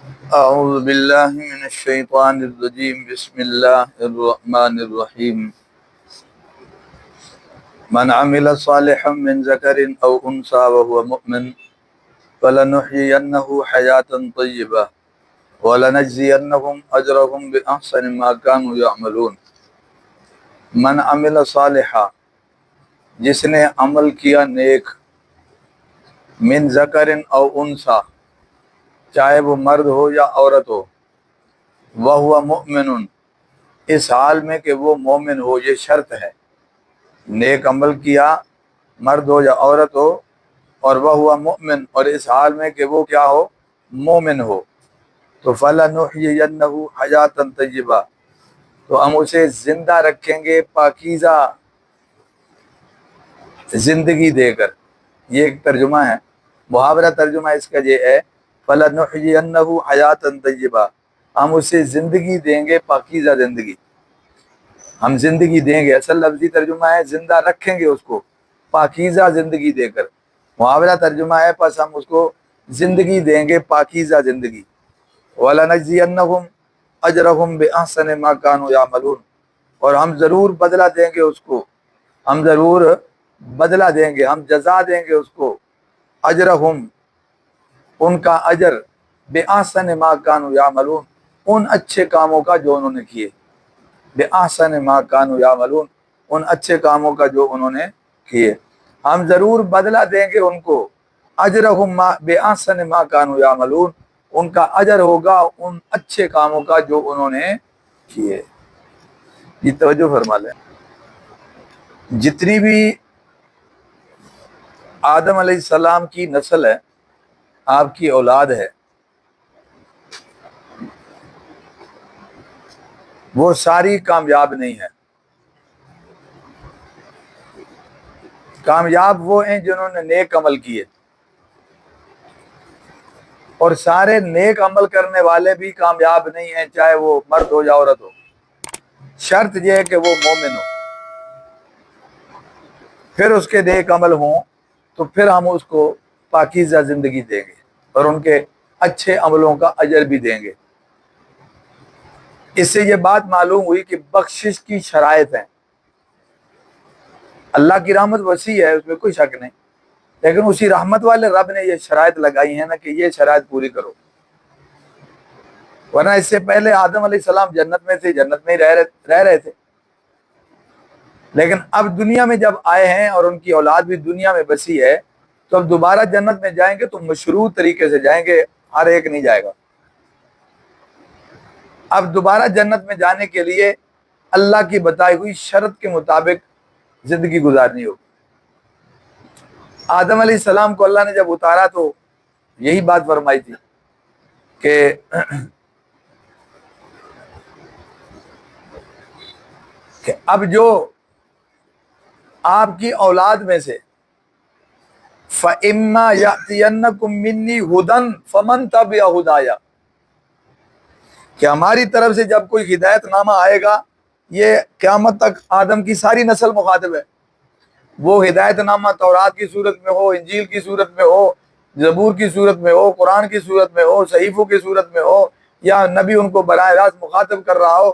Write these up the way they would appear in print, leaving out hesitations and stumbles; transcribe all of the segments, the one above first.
اعوذ باللہ من الشیطان الرجیم بسم اللہ الرحمن الرحیم من عمل صالحا من ذکر او انثى وهو مؤمن فلنحيينه حیاتا طیبہ ولنجزینهم اجرهم باحسن ما كانوا يعملون۔ من عمل صالحا، جس نے عمل کیا نیک، من ذکر او انثى، چاہے وہ مرد ہو یا عورت ہو، وَهُوَ مُؤْمِنٌ، اس حال میں کہ وہ مومن ہو، یہ شرط ہے۔ نیک عمل کیا، مرد ہو یا عورت ہو، اور وَهُوَ مُؤْمِن، اور اس حال میں کہ وہ کیا ہو، مومن ہو، تو فَلَنُحْيِيَنَّهُ حَيَاةً طَيِّبَةً، تو ہم اسے زندہ رکھیں گے پاکیزہ زندگی دے کر۔ یہ ایک ترجمہ ہے، محاورہ ترجمہ اس کا یہ ہے، فَلَنُحْيِيَنَّهُ حَيَاةً طَيِّبَةً، ہم اسے زندگی دیں گے، پاکیزہ زندگی، ہم زندگی دیں گے۔ اصل لفظی ترجمہ ہے زندہ رکھیں گے اس کو پاکیزہ زندگی دے کر، محاورہ ترجمہ ہے پس ہم اس کو زندگی دیں گے، پاکیزہ زندگی۔ وَلَنَجْزِيَنَّهُمْ أَجْرَهُمْ بِأَحْسَنِ مَا كَانُوا يَعْمَلُونَ، اور ہم ضرور بدلہ دیں گے اس کو، ہم ضرور بدلہ دیں گے، ہم جزا دیں گے اس کو، اجرہم، ان کا اجر، بِأَحْسَنِ مَا كَانُوا يَعْمَلُونَ، ان اچھے کاموں کا جو انہوں نے کیے، بِأَحْسَنِ مَا كَانُوا يَعْمَلُونَ، ان اچھے کاموں کا جو انہوں نے کیے، ہم ضرور بدلہ دیں گے ان کو، اجرہم بِأَحْسَنِ مَا كَانُوا يَعْمَلُونَ، ان کا اجر ہوگا ان اچھے کاموں کا جو انہوں نے کیے۔ یہ توجہ فرما لیں، جتنی بھی آدم علیہ السلام کی نسل ہے، آپ کی اولاد ہے، وہ ساری کامیاب نہیں ہے۔ کامیاب وہ ہیں جنہوں نے نیک عمل کیے، اور سارے نیک عمل کرنے والے بھی کامیاب نہیں ہیں، چاہے وہ مرد ہو یا عورت ہو۔ شرط یہ ہے کہ وہ مومن ہو، پھر اس کے نیک عمل ہوں تو پھر ہم اس کو پاکیزہ زندگی دیں گے اور ان کے اچھے عملوں کا اجر بھی دیں گے۔ اس سے یہ بات معلوم ہوئی کہ بخشش کی شرائط ہیں۔ اللہ کی رحمت وسیع ہے، اس میں کوئی شک نہیں، لیکن اسی رحمت والے رب نے یہ شرائط لگائی ہیں نا کہ یہ شرائط پوری کرو، ورنہ اس سے پہلے آدم علیہ السلام جنت میں تھے، جنت میں ہی رہ رہے تھے، لیکن اب دنیا میں جب آئے ہیں اور ان کی اولاد بھی دنیا میں بسی ہے، تو اب دوبارہ جنت میں جائیں گے تو مشروط طریقے سے جائیں گے، ہر ایک نہیں جائے گا۔ اب دوبارہ جنت میں جانے کے لیے اللہ کی بتائی ہوئی شرط کے مطابق زندگی گزارنی ہوگی۔ آدم علیہ السلام کو اللہ نے جب اتارا تو یہی بات فرمائی تھی کہ اب جو آپ کی اولاد میں سے فَإِمَّا يَأْتِيَنَّكُم مِّنِّي هُدًى فَمَن تَبِعَ هُدَايَ، کہ ہماری طرف سے جب کوئی ہدایت نامہ آئے گا، یہ قیامت تک آدم کی ساری نسل مخاطب ہے، وہ ہدایت نامہ تورات کی صورت میں ہو، انجیل کی صورت میں ہو، زبور کی صورت میں ہو، قرآن کی صورت میں ہو، صحیفوں کی صورت میں ہو، یا نبی ان کو براہ راست مخاطب کر رہا ہو،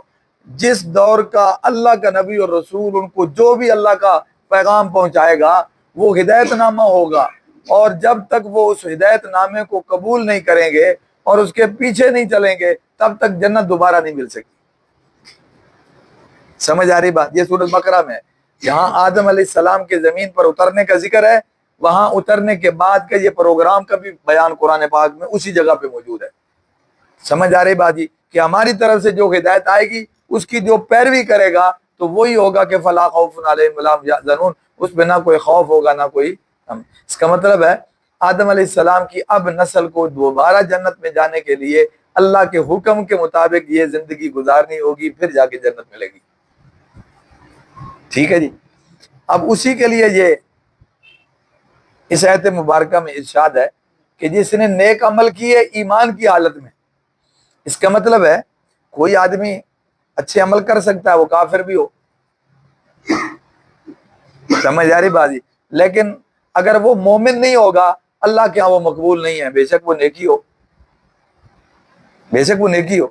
جس دور کا اللہ کا نبی اور رسول ان کو جو بھی اللہ کا پیغام پہنچائے گا وہ ہدایت نامہ ہوگا، اور جب تک وہ اس ہدایت نامے کو قبول نہیں کریں گے اور اس کے پیچھے نہیں چلیں گے تب تک جنت دوبارہ نہیں مل سکتی۔ سمجھ آ رہی بات؟ یہ سورۃ بقرہ میں جہاں آدم علیہ السلام کے زمین پر اترنے کا ذکر ہے، وہاں اترنے کے بعد کا یہ پروگرام کا بھی بیان قرآن پاک میں اسی جگہ پہ موجود ہے۔ سمجھ آ رہی بات جی؟ کہ ہماری طرف سے جو ہدایت آئے گی اس کی جو پیروی کرے گا تو وہی ہوگا کہ فلا خوف علیہم ولا هم يحزنون، اس میں نہ کوئی خوف ہوگا نہ کوئی غم۔ اس کا مطلب ہے آدم علیہ السلام کی اب نسل کو دوبارہ جنت میں جانے کے لیے اللہ کے حکم کے مطابق یہ زندگی گزارنی ہوگی، پھر جا کے جنت ملے گی۔ ٹھیک ہے جی؟ اب اسی کے لیے یہ اس آیت مبارکہ میں ارشاد ہے کہ جس نے نیک عمل کیے ایمان کی حالت میں، اس کا مطلب ہے کوئی آدمی اچھے عمل کر سکتا ہے، وہ کافر بھی ہو، سمجھ آ رہی بازی، لیکن اگر وہ مومن نہیں ہوگا اللہ کے ہاں وہ مقبول نہیں ہے، بے شک وہ نیکی ہو۔ بے شک وہ نیکی ہو.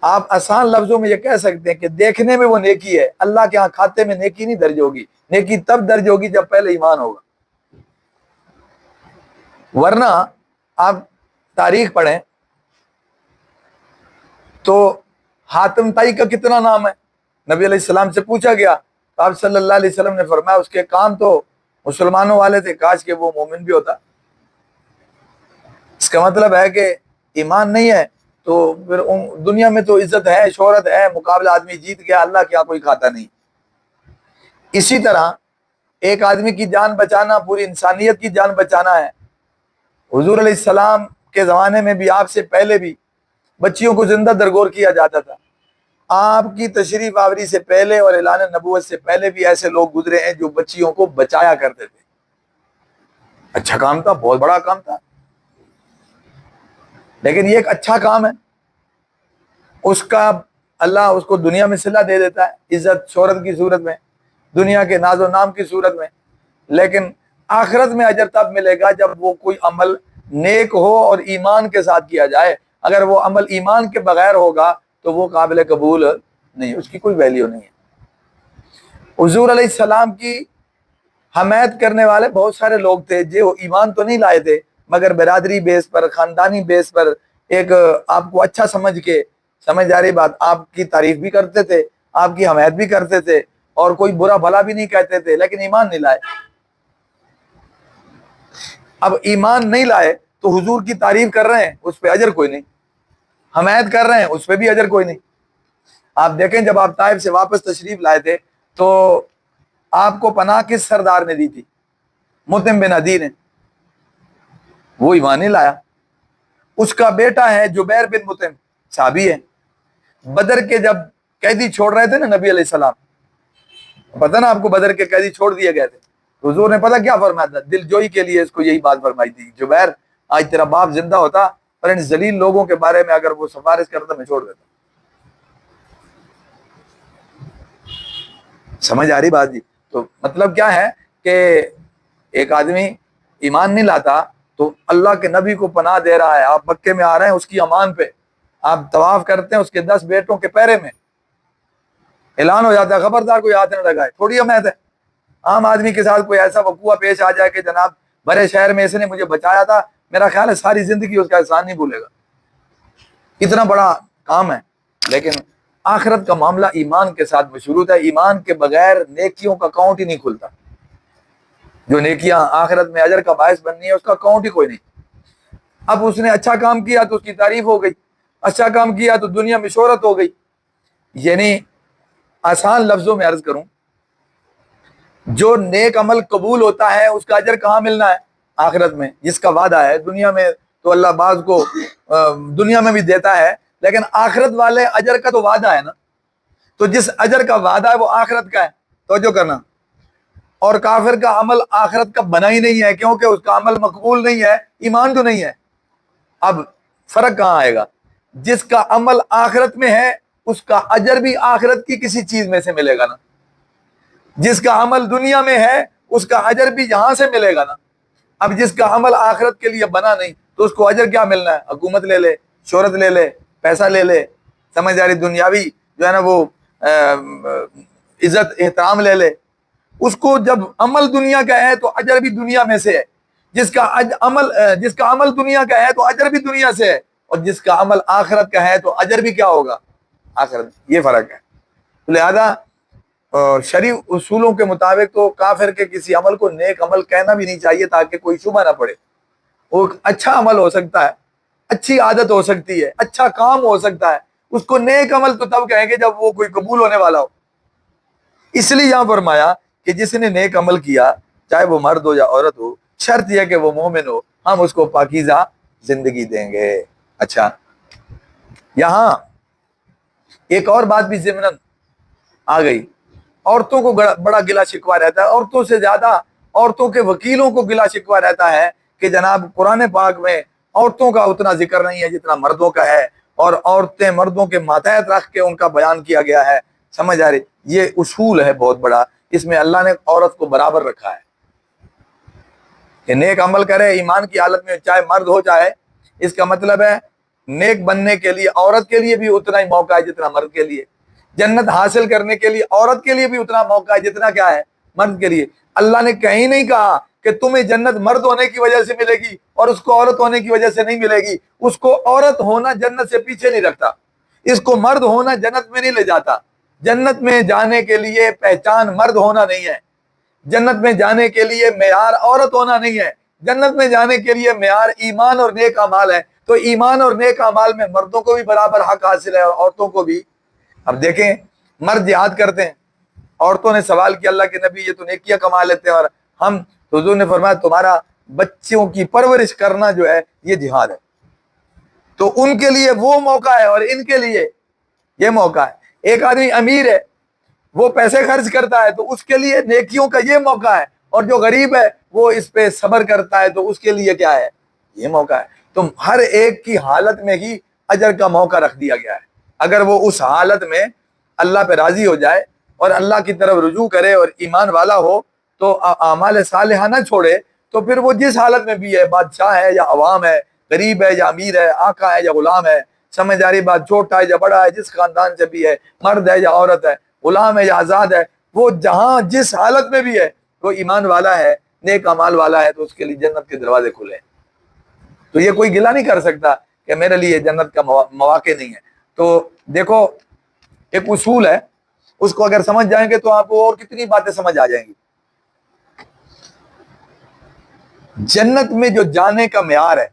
آپ آسان لفظوں میں یہ کہہ سکتے ہیں کہ دیکھنے میں وہ نیکی ہے, اللہ کے ہاں کھاتے میں نیکی نہیں درج ہوگی. نیکی تب درج ہوگی جب پہلے ایمان ہوگا. ورنہ آپ تاریخ پڑھیں تو حاتم طائی کا کتنا نام ہے. نبی علیہ السلام سے پوچھا گیا تو آپ صلی اللہ علیہ وسلم نے فرمایا اس کے کام تو مسلمانوں والے تھے, کاش کہ وہ مومن بھی ہوتا. اس کا مطلب ہے کہ ایمان نہیں ہے تو پھر دنیا میں تو عزت ہے, شہرت ہے, مقابلہ آدمی جیت گیا, اللہ کیا کوئی کھاتا نہیں. اسی طرح ایک آدمی کی جان بچانا پوری انسانیت کی جان بچانا ہے. حضور علیہ السلام کے زمانے میں بھی, آپ سے پہلے بھی بچیوں کو زندہ درگور کیا جاتا تھا. آپ کی تشریف آوری سے پہلے اور اعلان نبوت سے پہلے بھی ایسے لوگ گزرے ہیں جو بچیوں کو بچایا کرتے تھے. اچھا کام تھا, بہت بڑا کام تھا, لیکن یہ ایک اچھا کام ہے, اس کا اللہ اس کو دنیا میں صلہ دے دیتا ہے, عزت شہرت کی صورت میں, دنیا کے ناز و نام کی صورت میں. لیکن آخرت میں اجر تب ملے گا جب وہ کوئی عمل نیک ہو اور ایمان کے ساتھ کیا جائے. اگر وہ عمل ایمان کے بغیر ہوگا تو وہ قابل قبول نہیں, اس کی کوئی ویلیو نہیں ہے. حضور علیہ السلام کی حمایت کرنے والے بہت سارے لوگ تھے جو ایمان تو نہیں لائے تھے, مگر برادری بیس پر, خاندانی بیس پر, ایک آپ کو اچھا سمجھ کے, سمجھ جا رہی بات, آپ کی تعریف بھی کرتے تھے, آپ کی حمایت بھی کرتے تھے, اور کوئی برا بھلا بھی نہیں کہتے تھے, لیکن ایمان نہیں لائے. اب ایمان نہیں لائے تو حضور کی تعریف کر رہے ہیں, اس پہ اجر کوئی نہیں. حمایت کر رہے ہیں, اس پہ بھی اجر کوئی نہیں. آپ دیکھیں جب آپ طائف سے واپس تشریف لائے تھے تو آپ کو پناہ کس سردار نے دی تھی؟ مطعم بن عدی نے. وہ ایمان نہیں لایا. اس کا بیٹا ہے جبیر بن مطعم, صحابی ہے. بدر کے جب قیدی چھوڑ رہے تھے نا نبی علیہ السلام, پتہ نا آپ کو, بدر کے قیدی چھوڑ دیے گئے تھے, حضور نے پتہ کیا فرمایا تھا؟ دل جوئی کے لیے اس کو یہی بات فرمائی تھی, جبیر آج تیرا باپ زندہ ہوتا اور ان ذلیل لوگوں کے بارے میں اگر وہ سفارش کرتا میں چھوڑ دیتا. سمجھ آ رہی بات جی؟ تو مطلب کیا ہے کہ ایک آدمی ایمان نہیں لاتا تو اللہ کے نبی کو پناہ دے رہا ہے. آپ مکے میں آ رہے ہیں اس کی امان پہ, آپ طواف کرتے ہیں اس کے 10 بیٹوں کے پیرے میں, اعلان ہو جاتا ہے خبردار کوئی ہاتھ نہ لگائے. تھوڑی حمایت ہے. عام آدمی کے ساتھ کوئی ایسا وقوع پیش آ جائے کہ جناب بڑے شہر میں اس نے مجھے بچایا تھا, میرا خیال ہے ساری زندگی اس کا احسان نہیں بھولے گا. اتنا بڑا کام ہے. لیکن آخرت کا معاملہ ایمان کے ساتھ مشروط ہے. ایمان کے بغیر نیکیوں کا اکاؤنٹ ہی نہیں کھلتا. جو نیکیاں آخرت میں اجر کا باعث بننی ہے اس کا اکاؤنٹ ہی کوئی نہیں. اب اس نے اچھا کام کیا تو اس کی تعریف ہو گئی, اچھا کام کیا تو دنیا میں شہرت ہو گئی. یعنی آسان لفظوں میں عرض کروں, جو نیک عمل قبول ہوتا ہے اس کا اجر کہاں ملنا ہے؟ آخرت میں. جس کا وعدہ ہے دنیا میں تو اللہ بعض کو دنیا میں بھی دیتا ہے, لیکن آخرت والے اجر کا تو وعدہ ہے نا. تو جس اجر کا وعدہ ہے وہ آخرت کا ہے, توجہ کرنا. اور کافر کا عمل آخرت کا بنا ہی نہیں ہے, کیونکہ اس کا عمل مقبول نہیں ہے, ایمان جو نہیں ہے. اب فرق کہاں آئے گا؟ جس کا عمل آخرت میں ہے اس کا اجر بھی آخرت کی کسی چیز میں سے ملے گا نا. جس کا عمل دنیا میں ہے اس کا اجر بھی یہاں سے ملے گا نا. اب جس کا عمل آخرت کے لیے بنا نہیں تو اس کو اجر کیا ملنا ہے؟ حکومت لے لے, شہرت لے لے, پیسہ لے لے, سمجھ آ رہی, دنیاوی جو ہے نا وہ عزت احترام لے لے. اس کو جب عمل دنیا کا ہے تو اجر بھی دنیا میں سے ہے. جس کا عمل دنیا کا ہے تو اجر بھی دنیا سے ہے, اور جس کا عمل آخرت کا ہے تو اجر بھی کیا ہوگا؟ آخرت. یہ فرق ہے. لہذا شرعی اصولوں کے مطابق تو کافر کے کسی عمل کو نیک عمل کہنا بھی نہیں چاہیے تاکہ کوئی شبہ نہ پڑے. وہ اچھا عمل ہو سکتا ہے, اچھی عادت ہو سکتی ہے, اچھا کام ہو سکتا ہے, اس کو نیک عمل تو تب کہیں گے جب وہ کوئی قبول ہونے والا ہو. اس لیے یہاں فرمایا کہ جس نے نیک عمل کیا چاہے وہ مرد ہو یا عورت ہو, شرط یہ کہ وہ مومن ہو, ہم اس کو پاکیزہ زندگی دیں گے. اچھا, یہاں ایک اور بات بھی ضمناً آ گئی. عورتوں کو بڑا گلا شکوا رہتا ہے, عورتوں سے زیادہ عورتوں کے وکیلوں کو گلا شکوا رہتا ہے کہ جناب قرآن پاک میں عورتوں کا اتنا ذکر نہیں ہے جتنا مردوں کا ہے, اور عورتیں مردوں کے ماتحت رکھ کے ان کا بیان کیا گیا ہے. سمجھ آ رہی؟ یہ اصول ہے بہت بڑا, اس میں اللہ نے عورت کو برابر رکھا ہے کہ نیک عمل کرے ایمان کی حالت میں, چاہے مرد ہو چاہے. اس کا مطلب ہے نیک بننے کے لیے عورت کے لیے بھی اتنا ہی موقع ہے جتنا مرد کے لیے، جنت حاصل کرنے کے لیے عورت کے لیے بھی اتنا موقع ہے جتنا کیا ہے مرد کے لیے۔ اللہ نے کہیں نہیں کہا کہ تمہیں جنت مرد ہونے کی وجہ سے ملے گی اور اس کو عورت ہونے کی وجہ سے نہیں ملے گی۔ اس کو عورت ہونا جنت سے پیچھے نہیں رکھتا، اس کو مرد ہونا جنت میں نہیں لے جاتا۔ جنت میں جانے کے لیے پہچان مرد ہونا نہیں ہے، جنت میں جانے کے لیے معیار عورت ہونا نہیں ہے، جنت میں جانے کے لیے معیار ایمان اور نیک اعمال ہے۔ تو ایمان اور نیک اعمال میں مردوں کو بھی برابر حق حاصل ہے اور عورتوں کو بھی۔ اب دیکھیں، مرد جہاد کرتے ہیں، عورتوں نے سوال کیا اللہ کے نبی یہ تو نیکیاں کما لیتے ہیں، اور ہم، حضور نے فرمایا تمہارا بچوں کی پرورش کرنا جو ہے یہ جہاد ہے۔ تو ان کے لیے وہ موقع ہے اور ان کے لیے یہ موقع ہے۔ ایک آدمی امیر ہے، وہ پیسے خرچ کرتا ہے تو اس کے لیے نیکیوں کا یہ موقع ہے، اور جو غریب ہے وہ اس پہ صبر کرتا ہے تو اس کے لیے کیا ہے، یہ موقع ہے۔ تو ہر ایک کی حالت میں ہی اجر کا موقع رکھ دیا گیا ہے۔ اگر وہ اس حالت میں اللہ پہ راضی ہو جائے اور اللہ کی طرف رجوع کرے اور ایمان والا ہو تو اعمال صالحہ نہ چھوڑے، تو پھر وہ جس حالت میں بھی ہے، بادشاہ ہے یا عوام ہے، غریب ہے یا امیر ہے، آقا ہے یا غلام ہے، سمجھ آ رہی بات، چھوٹا ہے یا بڑا ہے، جس خاندان سے بھی ہے، مرد ہے یا عورت ہے، غلام ہے یا آزاد ہے، وہ جہاں جس حالت میں بھی ہے وہ ایمان والا ہے، نیک اعمال والا ہے، تو اس کے لیے جنت کے دروازے کھلے ہیں۔ تو یہ کوئی گلہ نہیں کر سکتا کہ میرے لیے جنت کا مواقع نہیں ہے۔ تو دیکھو، ایک اصول ہے، اس کو اگر سمجھ جائیں گے تو آپ کو اور کتنی باتیں سمجھ آ جائیں گی۔ جنت میں جو جانے کا معیار ہے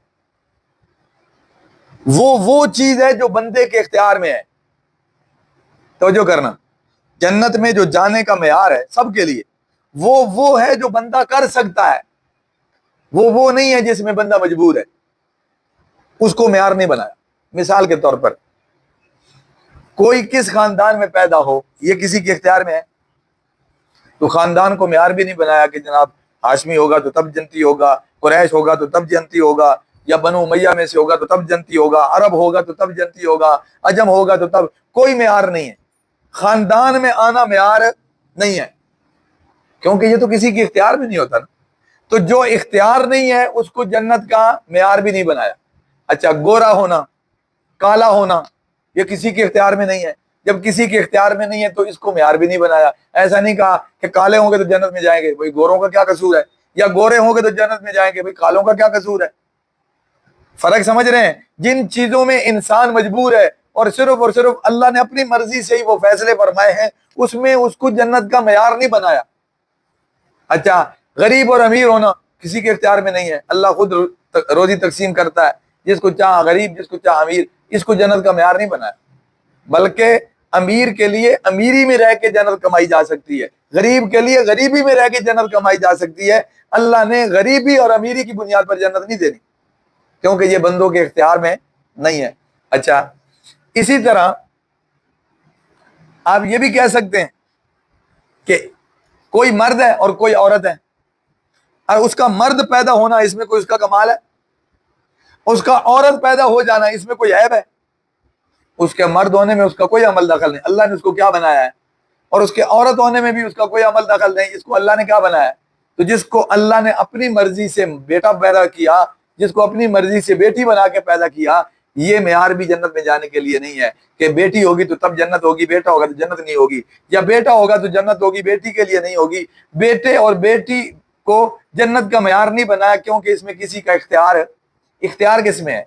وہ چیز ہے جو بندے کے اختیار میں ہے۔ توجہ کرنا، جنت میں جو جانے کا معیار ہے سب کے لیے، وہ ہے جو بندہ کر سکتا ہے، وہ نہیں ہے جس میں بندہ مجبور ہے، اس کو معیار نہیں بنایا۔ مثال کے طور پر کوئی کس خاندان میں پیدا ہو، یہ کسی کے اختیار میں ہے، تو خاندان کو معیار بھی نہیں بنایا کہ جناب ہاشمی ہوگا تو تب جنتی ہوگا، قریش ہوگا تو تب جنتی ہوگا، یا بنو امیہ میں سے ہوگا تو تب جنتی ہوگا، عرب ہوگا تو تب جنتی ہوگا، عجم ہوگا تو تب۔ کوئی معیار نہیں ہے، خاندان میں آنا معیار نہیں ہے، کیونکہ یہ تو کسی کے اختیار میں نہیں ہوتا نا۔ تو جو اختیار نہیں ہے اس کو جنت کا معیار بھی نہیں بنایا۔ اچھا، گورا ہونا، کالا ہونا، یہ کسی کے اختیار میں نہیں ہے۔ جب کسی کے اختیار میں نہیں ہے تو اس کو معیار بھی نہیں بنایا۔ ایسا نہیں کہا کہ کالے ہوں گے تو جنت میں جائیں گے، بھائی گوروں کا کیا قصور ہے، یا گورے ہوں گے تو جنت میں جائیں گے، بھائی کالوں کا کیا قصور ہے۔ فرق سمجھ رہے ہیں؟ جن چیزوں میں انسان مجبور ہے اور صرف اللہ نے اپنی مرضی سے ہی وہ فیصلے فرمائے ہیں، اس میں اس کو جنت کا معیار نہیں بنایا۔ اچھا، غریب اور امیر ہونا کسی کے اختیار میں نہیں ہے، اللہ خود روزی تقسیم کرتا ہے، جس کو چاہا غریب، جس کو چاہا امیر، اس کو جنت کا معیار نہیں بنایا۔ بلکہ امیر کے لیے امیری میں رہ کے جنت کمائی جا سکتی ہے، غریب کے لیے غریبی میں رہ کے جنت کمائی جا سکتی ہے۔ اللہ نے غریبی اور امیری کی بنیاد پر جنت نہیں دینی، کیونکہ یہ بندوں کے اختیار میں نہیں ہے۔ اچھا، اسی طرح آپ یہ بھی کہہ سکتے ہیں کہ کوئی مرد ہے اور کوئی عورت ہے، اور اس کا مرد پیدا ہونا اس میں کوئی اس کا کمال ہے، اس کا عورت پیدا ہو جانا اس میں کوئی عیب ہے؟ اس کے مرد ہونے میں اس کا کوئی عمل دخل نہیں، اللہ نے اس کو کیا بنایا ہے، اور اس کے عورت ہونے میں بھی اس کا کوئی عمل دخل نہیں، اس کو اللہ نے کیا بنایا ہے۔ تو جس کو اللہ نے اپنی مرضی سے بیٹا پیدا کیا، جس کو اپنی مرضی سے بیٹی بنا کے پیدا کیا، یہ معیار بھی جنت میں جانے کے لیے نہیں ہے کہ بیٹی ہوگی تو تب جنت ہوگی، بیٹا ہوگا تو جنت نہیں ہوگی، یا بیٹا ہوگا تو جنت ہوگی بیٹی کے لیے نہیں ہوگی۔ بیٹے اور بیٹی کو جنت کا معیار نہیں بنایا، کیونکہ اس میں کسی کا اختیار کس میں ہے؟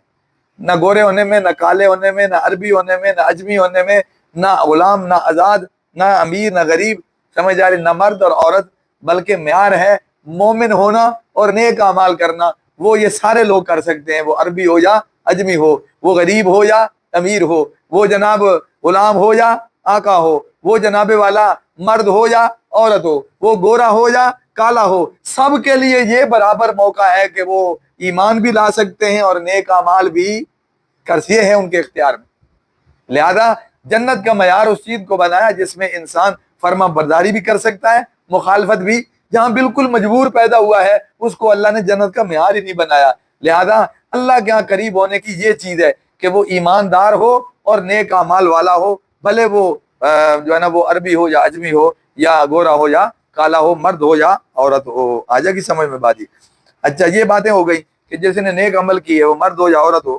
نہ گورے ہونے میں، نہ کالے ہونے میں، نہ عربی ہونے میں، نہ اجمی ہونے میں، نہ غلام، نہ آزاد، نہ امیر، نہ غریب، سمجھ آ رہی، نہ مرد اور عورت، بلکہ معیار ہے مومن ہونا اور نیک اعمال کرنا۔ وہ یہ سارے لوگ کر سکتے ہیں، وہ عربی ہو یا اجمی ہو، وہ غریب ہو یا امیر ہو، وہ جناب غلام ہو یا آقا ہو، وہ جناب والا مرد ہو یا عورت ہو، وہ گورا ہو یا کالا ہو، سب کے لیے یہ برابر موقع ہے کہ وہ ایمان بھی لا سکتے ہیں اور نیک اعمال بھی یہ ہے ان کے اختیار میں۔ لہذا جنت کا معیار اس چیز کو بنایا جس میں انسان فرما برداری بھی کر سکتا ہے، مخالفت بھی۔ جہاں بالکل مجبور پیدا ہوا ہے اس کو اللہ نے جنت کا معیار ہی نہیں بنایا۔ لہذا اللہ کے ہاں قریب ہونے کی یہ چیز ہے کہ وہ ایماندار ہو اور نیک اعمال والا ہو، بھلے وہ جو ہے نا وہ عربی ہو یا اجمی ہو، یا گورا ہو یا کالا ہو، مرد ہو یا عورت ہو۔ آ جائے گی سمجھ میں بات جی؟ اچھا، یہ باتیں ہو گئی کہ جس نے نیک عمل کی ہے وہ مرد ہو یا عورت ہو۔